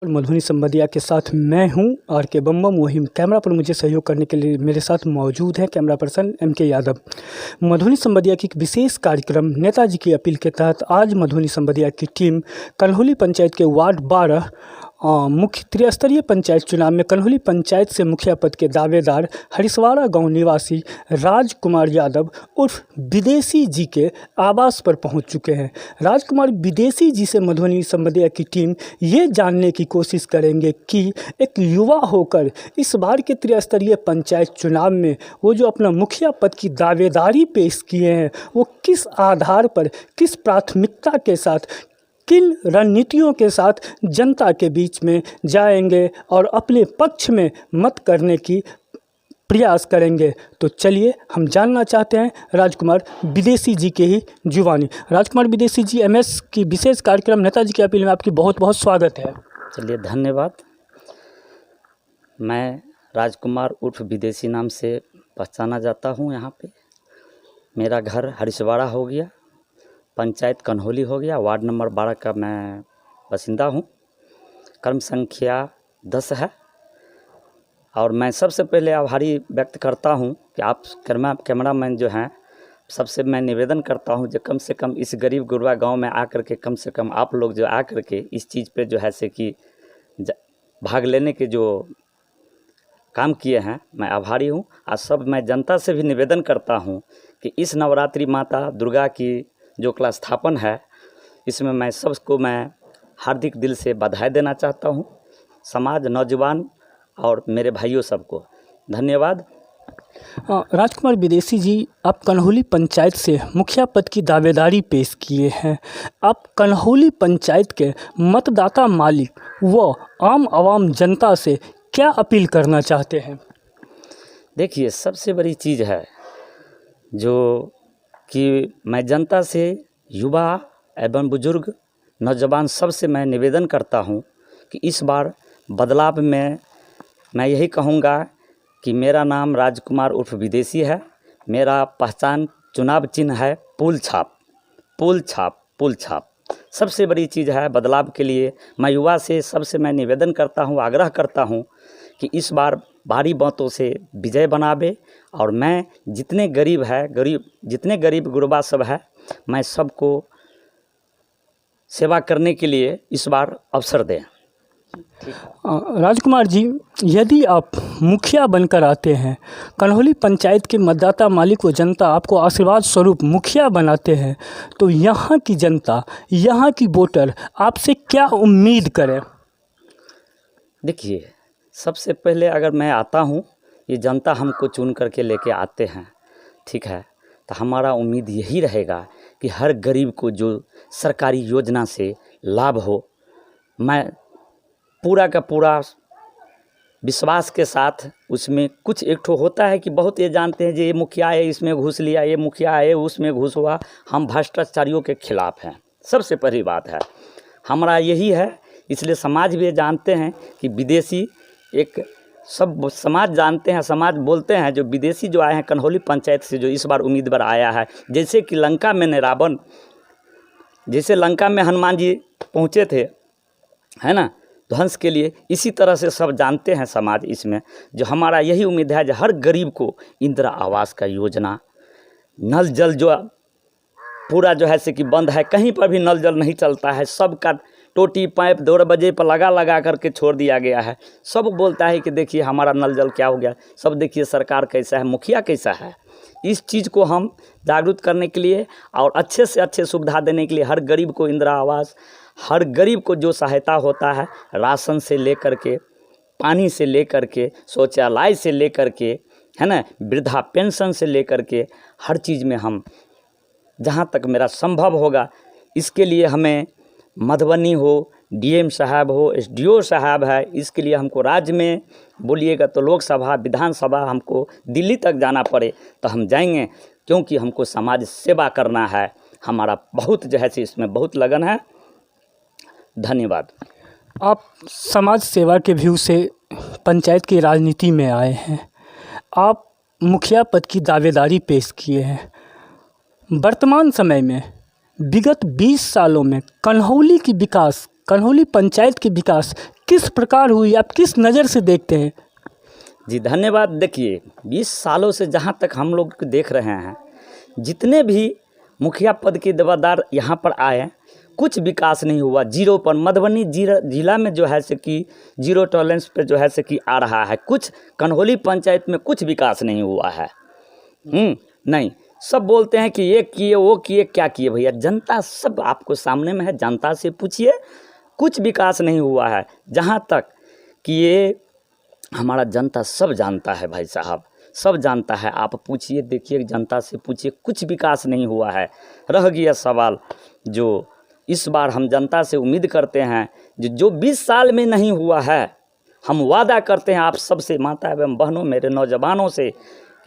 मधुबनी संवादिया के साथ मैं हूं आर के बम्बम वहीम। कैमरा पर मुझे सहयोग करने के लिए मेरे साथ मौजूद हैं कैमरा पर्सन MK यादव। मधुबनी संवादिया की एक विशेष कार्यक्रम नेताजी की अपील के तहत आज मधुबनी संवादिया की टीम कन्हौली पंचायत के वार्ड 12 मुख्य त्रिस्तरीय पंचायत चुनाव में कन्हौली पंचायत से मुखिया पद के दावेदार हरिसवाड़ा गांव निवासी राजकुमार यादव उर्फ विदेशी जी के आवास पर पहुंच चुके हैं। राजकुमार विदेशी जी से मधुबनी संवादिया की टीम ये जानने की कोशिश करेंगे कि एक युवा होकर इस बार के त्रिस्तरीय पंचायत चुनाव में वो जो अपना मुखिया पद की दावेदारी पेश किए हैं वो किस आधार पर, किस प्राथमिकता के साथ, किन रणनीतियों के साथ जनता के बीच में जाएंगे और अपने पक्ष में मत करने की प्रयास करेंगे। तो चलिए हम जानना चाहते हैं राजकुमार विदेशी जी के ही जुबानी। राजकुमार विदेशी जी, MS की विशेष कार्यक्रम नेताजी की अपील में आपकी बहुत बहुत स्वागत है। चलिए धन्यवाद। मैं राजकुमार उर्फ विदेशी नाम से पहचाना जाता हूँ। यहाँ पे मेरा घर हरिसवाड़ा हो गया, पंचायत कन्हौली हो गया, वार्ड नंबर 12 का मैं बासिंदा हूँ। कर्म संख्या 10 है। और मैं सबसे पहले आभारी व्यक्त करता हूँ कि आप कैमरामैन जो हैं, सबसे मैं निवेदन करता हूँ जो कम से कम इस गरीब गुरबा गांव में आकर के कम से कम आप लोग जो आकर के इस चीज़ पे जो है से कि भाग लेने के जो काम किए हैं, मैं आभारी हूँ। आज सब मैं जनता से भी निवेदन करता हूँ कि इस नवरात्रि माता दुर्गा की जो कला स्थापन है, इसमें मैं सबको मैं हार्दिक दिल से बधाई देना चाहता हूँ, समाज, नौजवान और मेरे भाइयों सबको धन्यवाद। राजकुमार विदेशी जी, आप कन्हौली पंचायत से मुखिया पद की दावेदारी पेश किए हैं। आप कन्हौली पंचायत के मतदाता मालिक व आम आवाम जनता से क्या अपील करना चाहते हैं? देखिए, सबसे बड़ी चीज़ है जो कि मैं जनता से, युवा एवं बुजुर्ग, नौजवान सबसे मैं निवेदन करता हूं कि इस बार बदलाव में मैं यही कहूंगा कि मेरा नाम राजकुमार उर्फ विदेशी है। मेरा पहचान चुनाव चिन्ह है पुल छाप, पुल छाप, पुल छाप। सबसे बड़ी चीज़ है बदलाव के लिए मैं युवा से सबसे मैं निवेदन करता हूं, आग्रह करता हूं कि इस बार भारी बातों से विजय बनावे। और मैं जितने जितने गरीब गुरबा सब है, मैं सबको सेवा करने के लिए इस बार अवसर दें। राजकुमार जी, यदि आप मुखिया बनकर आते हैं, कन्हौली पंचायत के मतदाता मालिक व जनता आपको आशीर्वाद स्वरूप मुखिया बनाते हैं, तो यहाँ की जनता, यहाँ की वोटर आपसे क्या उम्मीद करें? देखिए, सबसे पहले अगर मैं आता हूँ, ये जनता हमको चुन करके लेके आते हैं, ठीक है, तो हमारा उम्मीद यही रहेगा कि हर गरीब को जो सरकारी योजना से लाभ हो, मैं पूरा का पूरा विश्वास के साथ उसमें कुछ एक ठो होता है कि बहुत ये जानते हैं जो ये मुखिया है इसमें घूस लिया, ये मुखिया है उसमें घूस हुआ। हम भ्रष्टाचारियों के खिलाफ हैं, सबसे पहली बात है हमारा यही है। इसलिए समाज भी जानते हैं कि विदेशी एक सब समाज जानते हैं, समाज बोलते हैं जो विदेशी जो आए हैं कन्हौली पंचायत से, जो इस बार उम्मीदवार आया है, जैसे कि लंका में रावण, जैसे लंका में हनुमान जी पहुँचे थे, है ना, ध्वंस के लिए, इसी तरह से सब जानते हैं समाज। इसमें जो हमारा यही उम्मीद है जो हर गरीब को इंदिरा आवास का योजना, नल जल जो पूरा जो है से कि बंद है, कहीं पर भी नल जल नहीं चलता है, सबका टोटी पाइप 2 बजे पर लगा करके छोड़ दिया गया है। सब बोलता है कि देखिए हमारा नल जल क्या हो गया, सब देखिए सरकार कैसा है, मुखिया कैसा है। इस चीज़ को हम जागरूक करने के लिए और अच्छे से अच्छे सुविधा देने के लिए हर गरीब को इंदिरा आवास, हर गरीब को जो सहायता होता है, राशन से लेकर के, पानी से लेकर के, शौचालय से लेकर के, है ना, वृद्धा पेंशन से लेकर के, हर चीज़ में हम जहाँ तक मेरा संभव होगा, इसके लिए हमें मधुबनी हो, DM साहब हो, SDO साहब है, इसके लिए हमको राज्य में बोलिएगा तो लोकसभा, विधानसभा, हमको दिल्ली तक जाना पड़े तो हम जाएंगे, क्योंकि हमको समाज सेवा करना है। हमारा बहुत जो है इसमें बहुत लगन है। धन्यवाद। आप समाज सेवा के व्यू से पंचायत की राजनीति में आए हैं, आप मुखिया पद की दावेदारी पेश किए हैं। वर्तमान समय में विगत 20 सालों में कन्हौली पंचायत की विकास किस प्रकार हुई, आप किस नज़र से देखते हैं? जी धन्यवाद। देखिए 20 सालों से जहाँ तक हम लोग देख रहे हैं, जितने भी मुखिया पद के दावेदार यहाँ पर आए, कुछ विकास नहीं हुआ। जीरो पर मधुबनी जिला में जो है से कि जीरो टॉलरेंस पे जो है से कि आ रहा है। कुछ कन्हौली पंचायत में कुछ विकास नहीं हुआ है। नहीं, सब बोलते हैं कि ये किए वो किए, क्या किए भैया? जनता सब आपको सामने में है, जनता से पूछिए, कुछ विकास नहीं हुआ है। जहाँ तक कि ये हमारा जनता सब जानता है भाई साहब, सब जानता है। आप पूछिए, देखिए, जनता से पूछिए, कुछ विकास नहीं हुआ है। रह गया सवाल जो इस बार हम जनता से उम्मीद करते हैं, जो 20 साल में नहीं हुआ है, हम वादा करते हैं आप सबसे, माता एवं बहनों, मेरे नौजवानों से,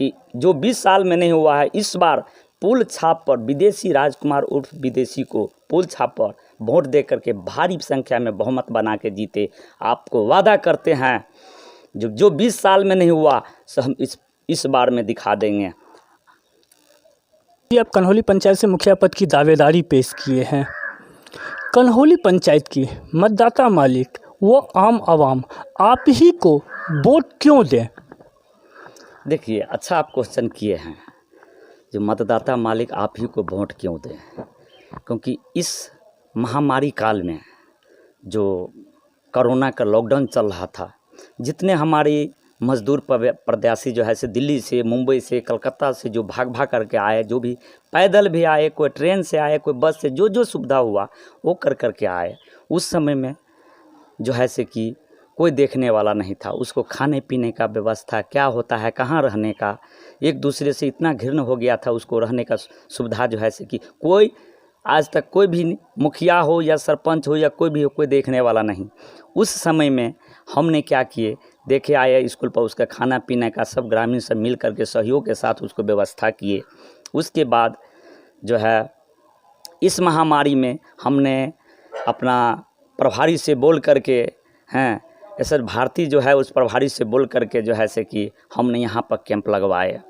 कि जो 20 साल में नहीं हुआ है, इस बार पुल छाप पर विदेशी राजकुमार उर्फ विदेशी को पुल छाप पर वोट दे करके भारी संख्या में बहुमत बना के जीते। आपको वादा करते हैं जो 20 साल में नहीं हुआ, सो हम इस बार में दिखा देंगे। आप कन्हौली पंचायत से मुखिया पद की दावेदारी पेश किए हैं। कन्हौली पंचायत की मतदाता मालिक वो आम आवाम आप ही को वोट क्यों दें? देखिए, अच्छा आप क्वेश्चन किए हैं। जो मतदाता मालिक आप ही को वोट क्यों दें? क्योंकि इस महामारी काल में जो कोरोना का लॉकडाउन चल रहा था, जितने हमारे मजदूर प्रत्याशी जो है से दिल्ली से, मुंबई से, कलकत्ता से जो भाग करके आए, जो भी पैदल भी आए, कोई ट्रेन से आए, कोई बस से, जो सुविधा हुआ वो करके आए। उस समय में जो है से कि कोई देखने वाला नहीं था। उसको खाने पीने का व्यवस्था क्या होता है, कहाँ रहने का, एक दूसरे से इतना घृण हो गया था। उसको रहने का सुविधा जो है से कि कोई आज तक कोई भी मुखिया हो या सरपंच हो या कोई भी हो, कोई देखने वाला नहीं। उस समय में हमने क्या किए, देखे आए स्कूल पर, उसका खाना पीने का सब ग्रामीण सब मिल करके सहयोग के साथ उसको व्यवस्था किए। उसके बाद जो है इस महामारी में हमने अपना प्रभारी से बोल करके हैं, ऐसे भारती जो है उस प्रभारी से बोल करके जो है से कि हमने यहाँ पर कैंप लगवाए,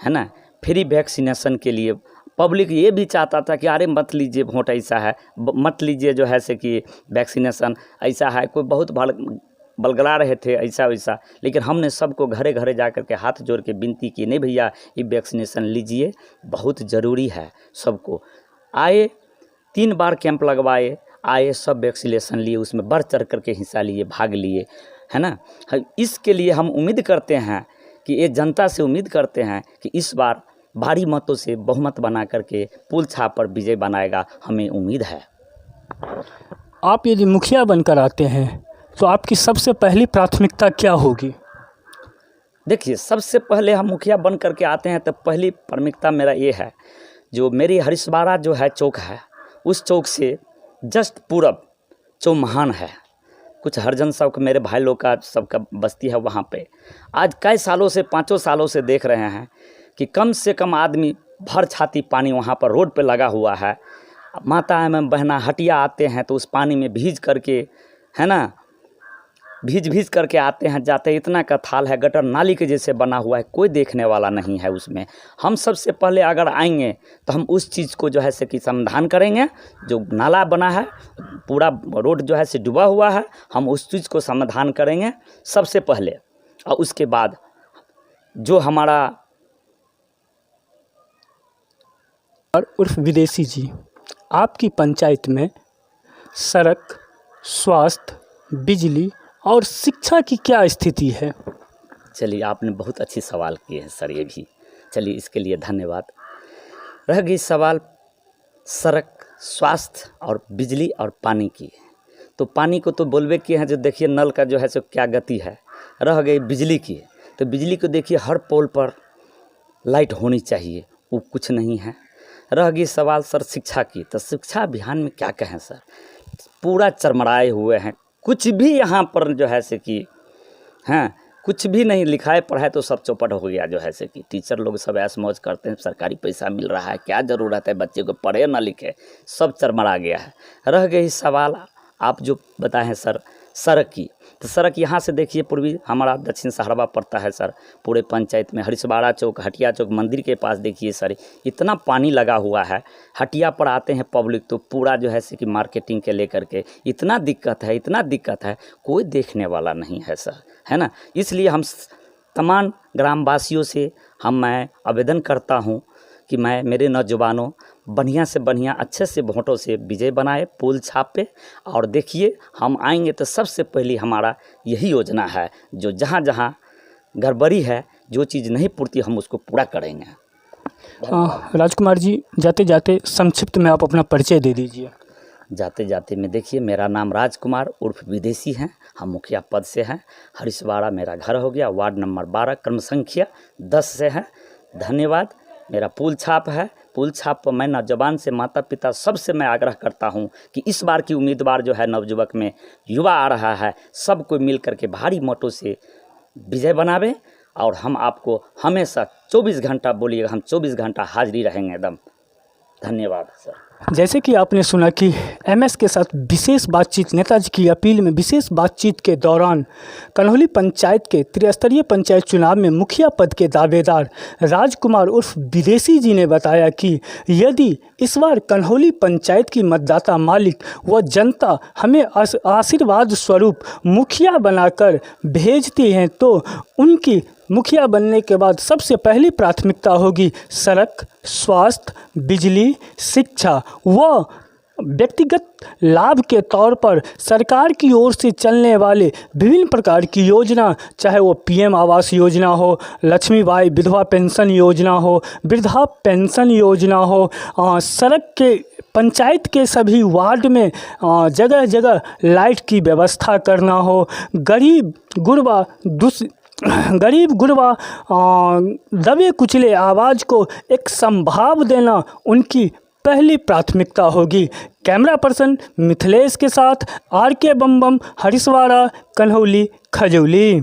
है ना, फ्री वैक्सीनेशन के लिए। पब्लिक ये भी चाहता था कि अरे मत लीजिए वोट, ऐसा है, मत लीजिए जो है से कि वैक्सीनेशन ऐसा है। कोई बहुत बलगला रहे थे ऐसा वैसा, लेकिन हमने सबको घरे घरे जा कर के हाथ जोड़ के विनती की, नहीं भैया ये वैक्सीनेशन लीजिए, बहुत ज़रूरी है। सबको आए, 3 बार कैंप लगवाए, आए सब वैक्सीनेशन लिए, उसमें बढ़ चढ़ करके हिस्सा लिए, भाग लिए, है ना। इसके लिए हम उम्मीद करते हैं कि ये जनता से उम्मीद करते हैं कि इस बार भारी मतों से बहुमत बना करके पुल छाप पर विजय बनाएगा, हमें उम्मीद है। आप यदि मुखिया बनकर आते हैं तो आपकी सबसे पहली प्राथमिकता क्या होगी? देखिए, सबसे पहले हम मुखिया बन करके आते हैं तो पहली प्राथमिकता मेरा ये है, जो मेरी हरिशबाड़ा जो है चौक है, उस चौक से जस्ट पूरब चौमहान है, कुछ हरजन सब मेरे भाई लोग का सबका बस्ती है वहाँ पे। आज कई सालों से, 5 सालों से देख रहे हैं कि कम से कम आदमी भर छाती पानी वहाँ पर रोड पे लगा हुआ है। माता एवं बहना हटिया आते हैं तो उस पानी में भीज करके, है ना, भीज करके आते हैं, जाते हैं। इतना का थाल है, गटर नाली के जैसे बना हुआ है, कोई देखने वाला नहीं है उसमें। हम सबसे पहले अगर आएंगे तो हम उस चीज़ को जो है से कि समाधान करेंगे। जो नाला बना है, पूरा रोड जो है से डूबा हुआ है, हम उस चीज़ को समाधान करेंगे सबसे पहले। और उसके बाद जो हमारा और उर्फ विदेशी जी, आपकी पंचायत में सड़क, स्वास्थ्य, बिजली और शिक्षा की क्या स्थिति है? चलिए, आपने बहुत अच्छी सवाल किए हैं सर, ये भी चलिए इसके लिए धन्यवाद। रह गई सवाल सड़क, स्वास्थ्य और बिजली और पानी की, तो पानी को तो बोलबे किए हैं, जो देखिए नल का जो है सो क्या गति है। रह गई बिजली की, तो बिजली को देखिए हर पोल पर लाइट होनी चाहिए, वो कुछ नहीं है। रह गई सवाल सर शिक्षा की, तो शिक्षा अभियान में क्या कहें सर, पूरा चरमराए हुए हैं। कुछ भी यहाँ पर जो है से कि हैं, कुछ भी नहीं लिखाए पढ़ाए तो सब चौपट हो गया। जो है से कि टीचर लोग सब ऐश मौज करते हैं, सरकारी पैसा मिल रहा है, क्या ज़रूरत है बच्चे को पढ़े ना लिखे, सब चरमरा गया है। रह गई सवाल आप जो बताए हैं सर सड़क की, तो सड़क यहाँ से देखिए पूर्वी हमारा दक्षिण सहरवा पड़ता है सर, पूरे पंचायत में हरिशवाड़ा चौक, हटिया चौक, मंदिर के पास देखिए सर इतना पानी लगा हुआ है। हटिया पर आते हैं पब्लिक तो पूरा जो है कि मार्केटिंग के लेकर के इतना दिक्कत है, कोई देखने वाला नहीं है सर, है ना। इसलिए हम तमाम ग्रामवासियों से मैं आवेदन करता हूँ कि मेरे नौजवानों बढ़िया से बढ़िया अच्छे से वोटों से विजय बनाए, पुल छापे। और देखिए हम आएंगे तो सबसे पहले हमारा यही योजना है, जो जहाँ जहाँ गड़बड़ी है, जो चीज़ नहीं पूर्ति हम उसको पूरा करेंगे। राजकुमार जी, जाते जाते संक्षिप्त में आप अपना परिचय दे दीजिए। जाते जाते में देखिए, मेरा नाम राजकुमार उर्फ विदेशी हैं, हम मुखिया पद से हैं। हरिशवाड़ा मेरा घर हो गया, वार्ड नंबर 12, क्रम संख्या 10 से है। धन्यवाद। मेरा पुल छाप है, पुल छाप पर मैं नौजवान से, माता पिता सबसे मैं आग्रह करता हूं कि इस बार की उम्मीदवार जो है नवयुवक में युवा आ रहा है, सबको मिल करके भारी मतों से विजय बनावे। और हम आपको हमेशा 24 घंटा बोलिएगा, हम 24 घंटा हाजिरी रहेंगे एकदम। धन्यवाद सर। जैसे कि आपने सुना कि एमएस के साथ विशेष बातचीत, नेताजी की अपील में विशेष बातचीत के दौरान कन्हौली पंचायत के त्रिस्तरीय पंचायत चुनाव में मुखिया पद के दावेदार राजकुमार उर्फ विदेशी जी ने बताया कि यदि इस बार कन्हौली पंचायत की मतदाता मालिक व जनता हमें आशीर्वाद स्वरूप मुखिया बनाकर भेजती हैं तो उनकी मुखिया बनने के बाद सबसे पहली प्राथमिकता होगी सड़क, स्वास्थ्य, बिजली, शिक्षा व व्यक्तिगत लाभ के तौर पर सरकार की ओर से चलने वाले विभिन्न प्रकार की योजना, चाहे वो पीएम आवास योजना हो, लक्ष्मीबाई विधवा पेंशन योजना हो, वृद्धा पेंशन योजना हो, सड़क के पंचायत के सभी वार्ड में जगह जगह लाइट की व्यवस्था करना हो, गरीब गुरबा दबे कुचले आवाज़ को एक संभाव देना उनकी पहली प्राथमिकता होगी। कैमरा पर्सन मिथिलेश के साथ आर के बम, हरिशवाड़ा, कन्हौली, खजौली।